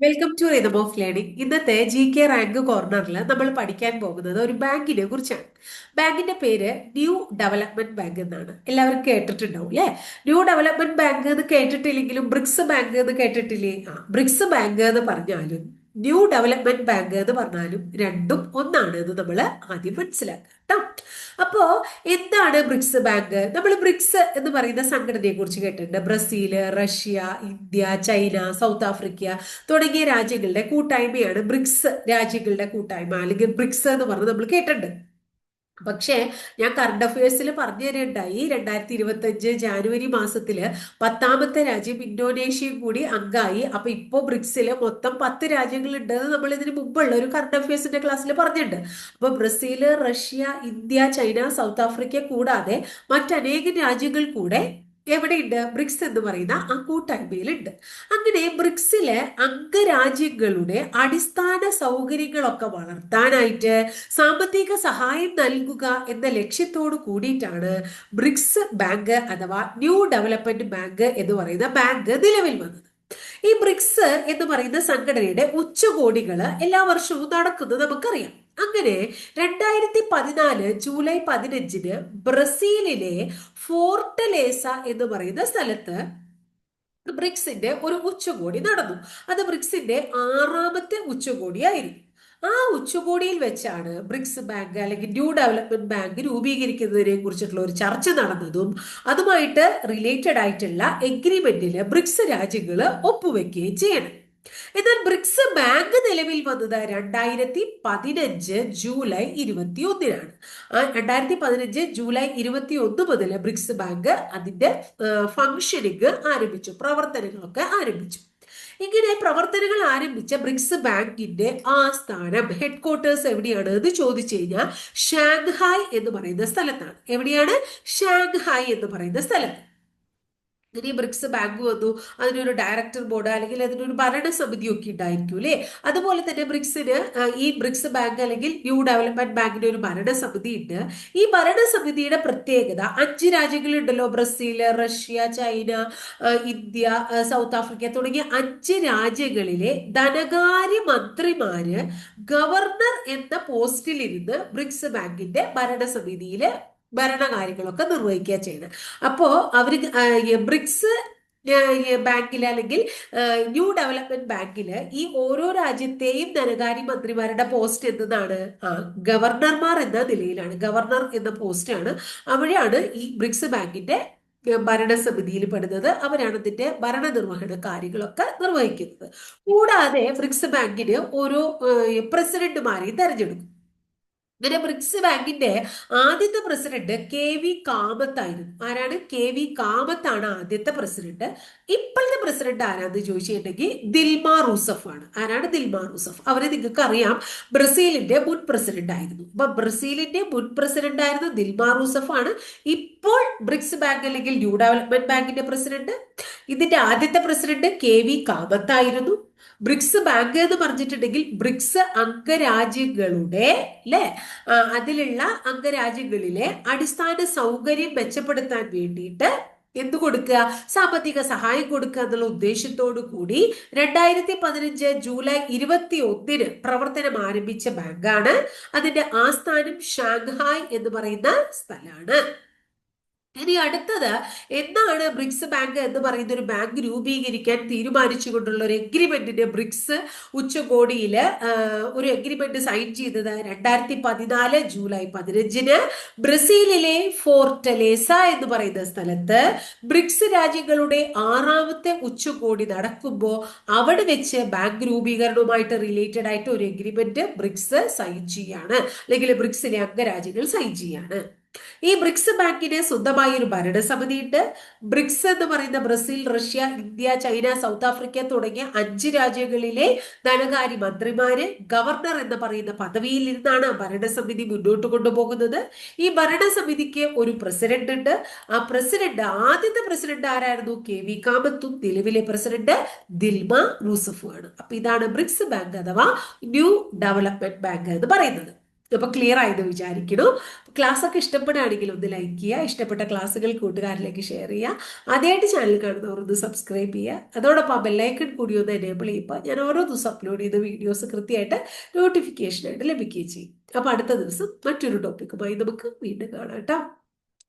Welcome to rhythm of learning. ഇന്നത്തെ GK rank കോർണറിൽ നമ്മൾ പഠിക്കാൻ പോകുന്നത് ഒരു ബാങ്കിനെ കുറിച്ചാണ്. ബാങ്കിന്റെ പേര് ന്യൂ ഡെവലപ്മെന്റ് ബാങ്ക് എന്നാണ്. എല്ലാവരും കേട്ടിട്ടുണ്ടാവും അല്ലെ? ന്യൂ ഡെവലപ്മെന്റ് ബാങ്ക് എന്ന് കേട്ടിട്ടില്ലെങ്കിലും ബ്രിക്സ് ബാങ്ക് എന്ന് കേട്ടിട്ടില്ലേ? ബ്രിക്സ് ബാങ്ക് എന്ന് പറഞ്ഞാലും ന്യൂ ഡെവലപ്മെന്റ് ബാങ്ക് എന്ന് പറഞ്ഞാലും രണ്ടും ഒന്നാണ് എന്ന് നമ്മൾ ആദ്യം മനസ്സിലാക്കുക കേട്ടോ. അപ്പോ എന്താണ് ബ്രിക്സ് ബാങ്ക്? നമ്മൾ ബ്രിക്സ് എന്ന് പറയുന്ന സംഘടനയെ കുറിച്ച് കേട്ടിട്ടുണ്ട്. Brazil, Russia, India, China, south Africa തുടങ്ങിയ രാജ്യങ്ങളുടെ കൂട്ടായ്മയാണ് ബ്രിക്സ് രാജ്യങ്ങളുടെ കൂട്ടായ്മ, അല്ലെങ്കിൽ ബ്രിക്സ് എന്ന് പറഞ്ഞ് നമ്മൾ കേട്ടിട്ടുണ്ട്. പക്ഷേ ഞാൻ കറണ്ട് അഫയേഴ്സിൽ പറഞ്ഞു തരേണ്ടായി, 2025 ജാനുവരി മാസത്തില് 10ാമത്തെ രാജ്യം ഇന്തോനേഷ്യയും കൂടി അംഗമായി. അപ്പൊ ഇപ്പോ ബ്രിക്സില് മൊത്തം 10 രാജ്യങ്ങളുണ്ടെന്ന് നമ്മൾ ഇതിന് മുമ്പുള്ള ഒരു കറണ്ട് അഫയേഴ്സിന്റെ ക്ലാസ്സിൽ പറഞ്ഞിട്ടുണ്ട്. അപ്പൊ Brazil, Russia, India, China, south Africa കൂടാതെ മറ്റനേകം രാജ്യങ്ങൾ കൂടെ എവിടെയുണ്ട്? ബ്രിക്സ് എന്ന് പറയുന്ന ആ കൂട്ടായ്മയിലുണ്ട്. അങ്ങനെ ബ്രിക്സിലെ അംഗരാജ്യങ്ങളുടെ അടിസ്ഥാന സൗകര്യങ്ങളൊക്കെ വളർത്താനായിട്ട് സാമ്പത്തിക സഹായം നൽകുക എന്ന ലക്ഷ്യത്തോട് കൂടിയിട്ടാണ് ബ്രിക്സ് ബാങ്ക് അഥവാ ന്യൂ ഡെവലപ്മെന്റ് ബാങ്ക് എന്ന് പറയുന്ന ബാങ്ക് നിലവിൽ വന്നത്. ഈ ബ്രിക്സ് എന്ന് പറയുന്ന സംഘടനയുടെ ഉച്ചകോടികള് എല്ലാ വർഷവും നടക്കുന്നത് നമുക്കറിയാം. അങ്ങനെ 2014 ജൂലൈ 15 ബ്രസീലിലെ ഫോർട്ടലേസ എന്ന് പറയുന്ന സ്ഥലത്ത് ബ്രിക്സിന്റെ ഒരു ഉച്ചകോടി നടന്നു. അത് ബ്രിക്സിന്റെ 6ാമത്തെ ഉച്ചകോടിയായിരുന്നു. ആ ഉച്ചകോടിയിൽ വെച്ചാണ് ബ്രിക്സ് ബാങ്ക് അല്ലെങ്കിൽ ന്യൂ ഡെവലപ്മെന്റ് ബാങ്ക് രൂപീകരിക്കുന്നതിനെ കുറിച്ചിട്ടുള്ള ഒരു ചർച്ച നടന്നതും അതുമായിട്ട് റിലേറ്റഡ് ആയിട്ടുള്ള എഗ്രിമെന്റില് ബ്രിക്സ് രാജ്യങ്ങൾ ഒപ്പുവെക്കുകയും ചെയ്യണം. എന്നാൽ ബ്രിക്സ് ബാങ്ക് നിലവിൽ വന്നത് 2015 ജൂലൈ 21-നാണ്. 2015 ജൂലൈ 21 മുതൽ ബ്രിക്സ് ബാങ്ക് അതിന്റെ ഫംഗ്ഷനിങ് ആരംഭിച്ചു, പ്രവർത്തനങ്ങളൊക്കെ ആരംഭിച്ചു. ഇങ്ങനെ പ്രവർത്തനങ്ങൾ ആരംഭിച്ച ബ്രിക്സ് ബാങ്കിന്റെ ആസ്ഥാനം, ഹെഡ്ക്വാർട്ടേഴ്സ് എവിടെയാണ് എന്ന് ചോദിച്ചു കഴിഞ്ഞാൽ ഷാങ്ഹായ് എന്ന് പറയുന്ന സ്ഥലത്താണ്. എവിടെയാണ്? ഷാങ്ഹായ് എന്ന് പറയുന്ന സ്ഥലത്ത്. ഇനി ബ്രിക്സ് ബാങ്ക് വന്നു, അതിനൊരു ഡയറക്ടർ ബോർഡ് അല്ലെങ്കിൽ അതിനൊരു ഭരണസമിതി ഒക്കെ ഉണ്ടായിരിക്കും അല്ലെ? അതുപോലെ തന്നെ ബ്രിക്സിന് ഈ ബ്രിക്സ് ബാങ്ക് അല്ലെങ്കിൽ ന്യൂ ഡെവലപ്മെന്റ് ബാങ്കിന്റെ ഒരു ഭരണസമിതി ഉണ്ട്. ഈ ഭരണസമിതിയുടെ പ്രത്യേകത, 5 രാജ്യങ്ങളുണ്ടല്ലോ, Brazil, Russia, China, India, South Africa തുടങ്ങിയ 5 രാജ്യങ്ങളിലെ ധനകാര്യ മന്ത്രിമാര് ഗവർണർ എന്ന പോസ്റ്റിൽ ഇരുന്ന് ബ്രിക്സ് ബാങ്കിന്റെ ഭരണസമിതിയില് ഭരണകാര്യങ്ങളൊക്കെ നിർവഹിക്കുക ചെയ്യുന്നത്. അപ്പോ അവര് ബ്രിക്സ് ബാങ്കിൽ അല്ലെങ്കിൽ ന്യൂ ഡെവലപ്മെന്റ് ബാങ്കില് ഈ ഓരോ രാജ്യത്തെയും ധനകാര്യ മന്ത്രിമാരുടെ പോസ്റ്റ് എന്നതാണ് ഗവർണർമാർ എന്ന നിലയിലാണ്. ഗവർണർ എന്ന പോസ്റ്റാണ്. അവിടെയാണ് ഈ ബ്രിക്സ് ബാങ്കിന്റെ ഭരണസമിതിയിൽ പെടുന്നത്. അവരാണ് ഇതിന്റെ ഭരണനിർവഹണ കാര്യങ്ങളൊക്കെ നിർവഹിക്കുന്നത്. കൂടാതെ ബ്രിക്സ് ബാങ്കിന് ഓരോ പ്രസിഡന്റുമാരെയും തെരഞ്ഞെടുക്കും. ഇങ്ങനെ ബ്രിക്സ് ബാങ്കിന്റെ ആദ്യത്തെ പ്രസിഡന്റ് KV കാമത്ത് ആയിരുന്നു. ആരാണ്? KV കാമത്താണ് ആദ്യത്തെ പ്രസിഡന്റ്. ഇപ്പോഴത്തെ പ്രസിഡന്റ് ആരാന്ന് ചോദിച്ചിട്ടുണ്ടെങ്കിൽ ദിൽമ റൂസഫ് ആണ്. ആരാണ്? Dilma Rousseff. അവരെ നിങ്ങൾക്ക് അറിയാം, ബ്രസീലിന്റെ മുൻ പ്രസിഡന്റ് ആയിരുന്നു. അപ്പൊ ബ്രസീലിന്റെ മുൻ പ്രസിഡന്റ് ആയിരുന്ന ദിൽമ റൂസഫ് ആണ് ഇപ്പോൾ ബ്രിക്സ് ബാങ്ക് അല്ലെങ്കിൽ ന്യൂ ഡെവലപ്മെന്റ് ബാങ്കിന്റെ പ്രസിഡന്റ്. ഇതിന്റെ ആദ്യത്തെ പ്രസിഡന്റ് KV കാമത്ത് ആയിരുന്നു. ബ്രിക്സ് ബാങ്ക് എന്ന് പറഞ്ഞിട്ടുണ്ടെങ്കിൽ ബ്രിക്സ് അംഗരാജ്യങ്ങളുടെ അല്ലെ, അതിലുള്ള അംഗരാജ്യങ്ങളിലെ അടിസ്ഥാന സൗകര്യം മെച്ചപ്പെടുത്താൻ വേണ്ടിയിട്ട് എന്തു കൊടുക്കുക? സാമ്പത്തിക സഹായം കൊടുക്കുക എന്നുള്ള ഉദ്ദേശത്തോടു കൂടി 2015 ജൂലൈ 21 പ്രവർത്തനം ആരംഭിച്ച ബാങ്കാണ്. അതിന്റെ ആസ്ഥാനം ഷാങ്ഹായ് എന്ന് പറയുന്ന സ്ഥലമാണ്. ഇനി അടുത്തത്, എന്താണ് ബ്രിക്സ് ബാങ്ക് എന്ന് പറയുന്ന ഒരു ബാങ്ക് രൂപീകരിക്കാൻ തീരുമാനിച്ചുകൊണ്ടുള്ള ഒരു എഗ്രിമെന്റിന് ബ്രിക്സ് ഉച്ചകോടിയില് ഒരു എഗ്രിമെന്റ് സൈൻ ചെയ്തത് 2014 ജൂലൈ 15 ബ്രസീലിലെ ഫോർട്ടലേസ എന്ന് പറയുന്ന സ്ഥലത്ത് ബ്രിക്സ് രാജ്യങ്ങളുടെ 6ാമത്തെ ഉച്ചകോടി നടക്കുമ്പോൾ അവിടെ വെച്ച് ബാങ്ക് രൂപീകരണവുമായിട്ട് റിലേറ്റഡ് ആയിട്ട് ഒരു എഗ്രിമെന്റ് ബ്രിക്സ് സൈൻ ചെയ്യാണ്, അല്ലെങ്കിൽ ബ്രിക്സിലെ അംഗരാജ്യങ്ങൾ സൈൻ ചെയ്യാണ്. ഈ ബ്രിക്സ് ബാങ്കിന് സ്വന്തമായ ഒരു ഭരണസമിതി ഉണ്ട്. ബ്രിക്സ് എന്ന് പറയുന്ന Brazil, Russia, India, China, south Africa തുടങ്ങിയ 5 രാജ്യങ്ങളിലെ ധനകാര്യ മന്ത്രിമാര് ഗവർണർ എന്ന് പറയുന്ന പദവിയിൽ ഇരുന്നാണ് ഭരണസമിതി മുന്നോട്ട് കൊണ്ടുപോകുന്നത്. ഈ ഭരണസമിതിക്ക് ഒരു പ്രസിഡന്റ് ഉണ്ട്. ആ പ്രസിഡന്റ്, ആദ്യത്തെ പ്രസിഡന്റ് ആരായിരുന്നു? KV കാമത്തും നിലവിലെ പ്രസിഡന്റ് ദിൽമ റൂസഫുമാണ്. അപ്പൊ ഇതാണ് ബ്രിക്സ് ബാങ്ക് അഥവാ ന്യൂ ഡെവലപ്മെന്റ് ബാങ്ക് എന്ന് പറയുന്നത്. അപ്പൊ ക്ലിയർ ആയെന്ന് വിചാരിക്കണം. ക്ലാസ് ഒക്കെ ഇഷ്ടപ്പെടുകയാണെങ്കിൽ ഒന്ന് ലൈക്ക് ചെയ്യുക, ഇഷ്ടപ്പെട്ട ക്ലാസ്സുകൾ കൂട്ടുകാരിലേക്ക് ഷെയർ ചെയ്യുക, ആദ്യമായിട്ട് ചാനൽ കാണുന്നവർ ഒന്ന് സബ്സ്ക്രൈബ് ചെയ്യുക, അതോടൊപ്പം ആ ബെല്ലൈക്കൺ കൂടി ഒന്ന് എനേബിൾ ചെയ്യുമ്പോൾ ഞാൻ ഓരോ ദിവസം അപ്ലോഡ് ചെയ്ത വീഡിയോസ് കൃത്യമായിട്ട് നോട്ടിഫിക്കേഷൻ ആയിട്ട് ലഭിക്കുകയും ചെയ്യും. അപ്പൊ അടുത്ത ദിവസം മറ്റൊരു ടോപ്പിക്കുമായി നമുക്ക് വീണ്ടും കാണാം കേട്ടോ.